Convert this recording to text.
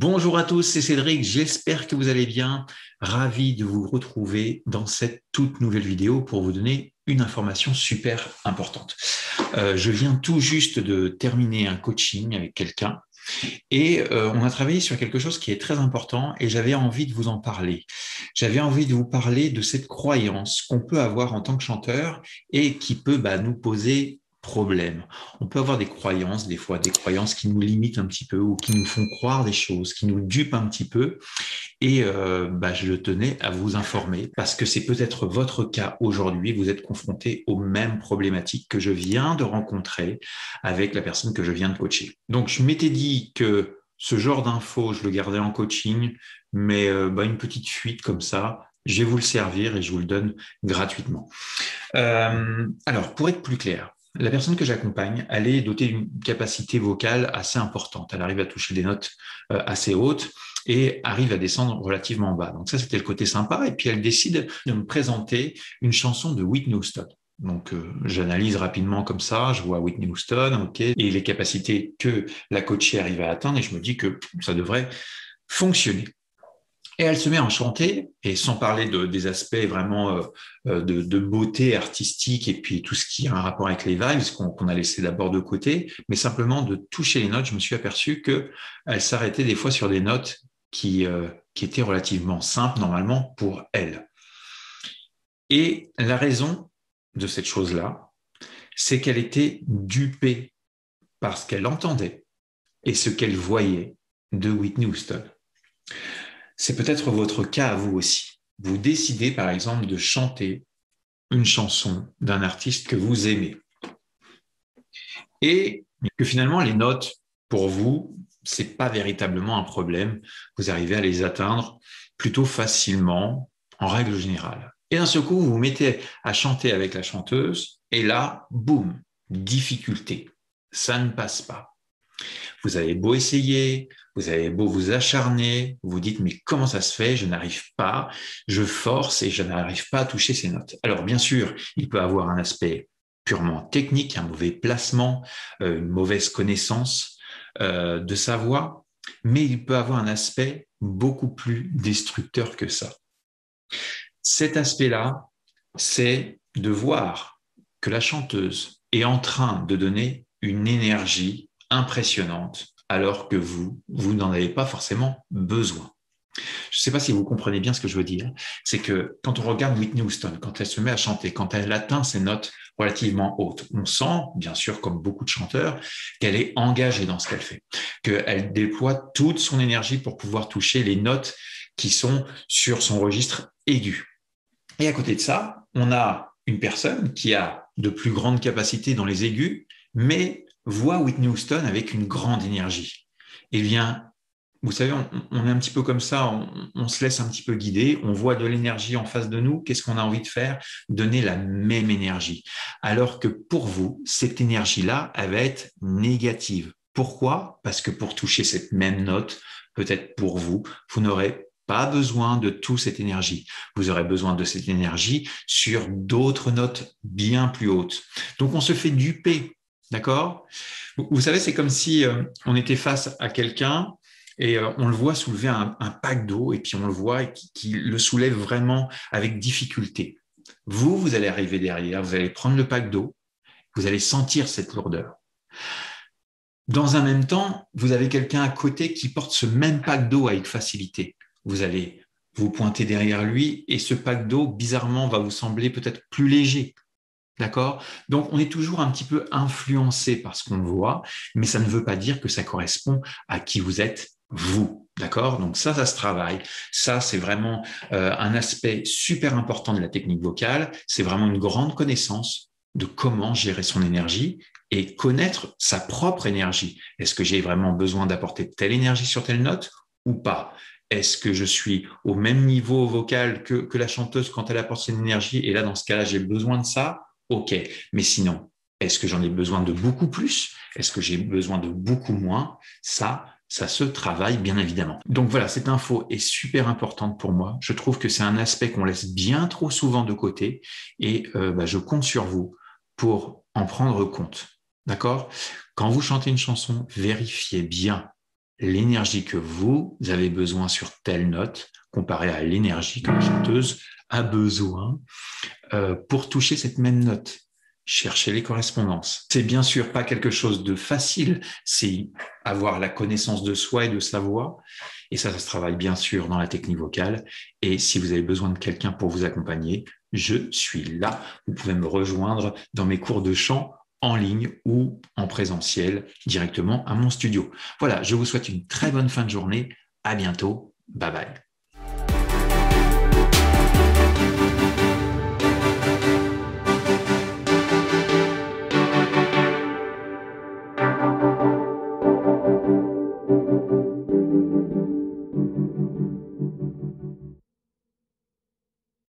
Bonjour à tous, c'est Cédric, j'espère que vous allez bien. Ravi de vous retrouver dans cette toute nouvelle vidéo pour vous donner une information super importante. Je viens tout juste de terminer un coaching avec quelqu'un et on a travaillé sur quelque chose qui est très important et j'avais envie de vous en parler. J'avais envie de vous parler de cette croyance qu'on peut avoir en tant que chanteur et qui peut nous poser problème. On peut avoir des croyances, des fois des croyances qui nous limitent un petit peu ou qui nous font croire des choses, qui nous dupent un petit peu. Et je tenais à vous informer parce que c'est peut-être votre cas aujourd'hui. Vous êtes confronté aux mêmes problématiques que je viens de rencontrer avec la personne que je viens de coacher. Donc, je m'étais dit que ce genre d'infos, je le gardais en coaching, mais une petite fuite comme ça, je vais vous le servir et je vous le donne gratuitement. Alors, pour être plus clair, la personne que j'accompagne, elle est dotée d'une capacité vocale assez importante. Elle arrive à toucher des notes assez hautes et arrive à descendre relativement bas. Donc ça, c'était le côté sympa. Et puis, elle décide de me présenter une chanson de Whitney Houston. Donc, j'analyse rapidement comme ça, je vois Whitney Houston, ok, et les capacités que la coachée arrive à atteindre, et je me dis que ça devrait fonctionner. Et elle se met à en chanter, et sans parler des aspects vraiment de beauté artistique et puis tout ce qui a un rapport avec les vibes qu'on a laissé d'abord de côté, mais simplement de toucher les notes, je me suis aperçu qu'elle s'arrêtait des fois sur des notes qui étaient relativement simples normalement pour elle. Et la raison de cette chose-là, c'est qu'elle était dupée par ce qu'elle entendait et ce qu'elle voyait de Whitney Houston. C'est peut-être votre cas à vous aussi. Vous décidez, par exemple, de chanter une chanson d'un artiste que vous aimez. Et que finalement, les notes, pour vous, c'est pas véritablement un problème. Vous arrivez à les atteindre plutôt facilement, en règle générale. Et d'un seul coup, vous vous mettez à chanter avec la chanteuse, et là, boum, difficulté. Ça ne passe pas. Vous avez beau essayer, vous avez beau vous acharner, vous dites mais comment ça se fait, je n'arrive pas, je force et je n'arrive pas à toucher ces notes. Alors bien sûr, il peut avoir un aspect purement technique, un mauvais placement, une mauvaise connaissance de sa voix, mais il peut avoir un aspect beaucoup plus destructeur que ça. Cet aspect-là, c'est de voir que la chanteuse est en train de donner une énergie impressionnante alors que vous n'en avez pas forcément besoin. Je ne sais pas si vous comprenez bien ce que je veux dire. C'est que quand on regarde Whitney Houston, quand elle se met à chanter, quand elle atteint ces notes relativement hautes, on sent, bien sûr, comme beaucoup de chanteurs, qu'elle est engagée dans ce qu'elle fait, qu'elle déploie toute son énergie pour pouvoir toucher les notes qui sont sur son registre aigu. Et à côté de ça, on a une personne qui a de plus grandes capacités dans les aigus, mais voit Whitney Houston avec une grande énergie. Eh bien, vous savez, on est un petit peu comme ça, on se laisse un petit peu guider, on voit de l'énergie en face de nous, qu'est-ce qu'on a envie de faire? Donner la même énergie. Alors que pour vous, cette énergie-là, elle va être négative. Pourquoi? Parce que pour toucher cette même note, peut-être pour vous, vous n'aurez pas besoin de toute cette énergie. Vous aurez besoin de cette énergie sur d'autres notes bien plus hautes. Donc, on se fait duper, d'accord? Vous savez, c'est comme si on était face à quelqu'un et on le voit soulever un pack d'eau et puis on le voit qui le soulève vraiment avec difficulté. Vous allez arriver derrière, vous allez prendre le pack d'eau, vous allez sentir cette lourdeur. Dans un même temps, vous avez quelqu'un à côté qui porte ce même pack d'eau avec facilité. Vous allez vous pointer derrière lui et ce pack d'eau, bizarrement, va vous sembler peut-être plus léger. D'accord? Donc, on est toujours un petit peu influencé par ce qu'on voit, mais ça ne veut pas dire que ça correspond à qui vous êtes vous. D'accord? Donc, ça se travaille. Ça, c'est vraiment un aspect super important de la technique vocale. C'est vraiment une grande connaissance de comment gérer son énergie et connaître sa propre énergie. Est-ce que j'ai vraiment besoin d'apporter telle énergie sur telle note ou pas? Est-ce que je suis au même niveau vocal que la chanteuse quand elle apporte son énergie? Et là, dans ce cas-là, j'ai besoin de ça? OK. Mais sinon, est-ce que j'en ai besoin de beaucoup plus? Est-ce que j'ai besoin de beaucoup moins? Ça se travaille bien évidemment. Donc voilà, cette info est super importante pour moi. Je trouve que c'est un aspect qu'on laisse bien trop souvent de côté et je compte sur vous pour en prendre compte. D'accord? Quand vous chantez une chanson, vérifiez bien l'énergie que vous avez besoin sur telle note comparée à l'énergie que la chanteuse a besoin pour toucher cette même note. Cherchez les correspondances. C'est bien sûr pas quelque chose de facile, c'est avoir la connaissance de soi et de sa voix. Et ça se travaille bien sûr dans la technique vocale. Et si vous avez besoin de quelqu'un pour vous accompagner, je suis là. Vous pouvez me rejoindre dans mes cours de chant en ligne ou en présentiel directement à mon studio. Voilà, je vous souhaite une très bonne fin de journée. À bientôt. Bye bye.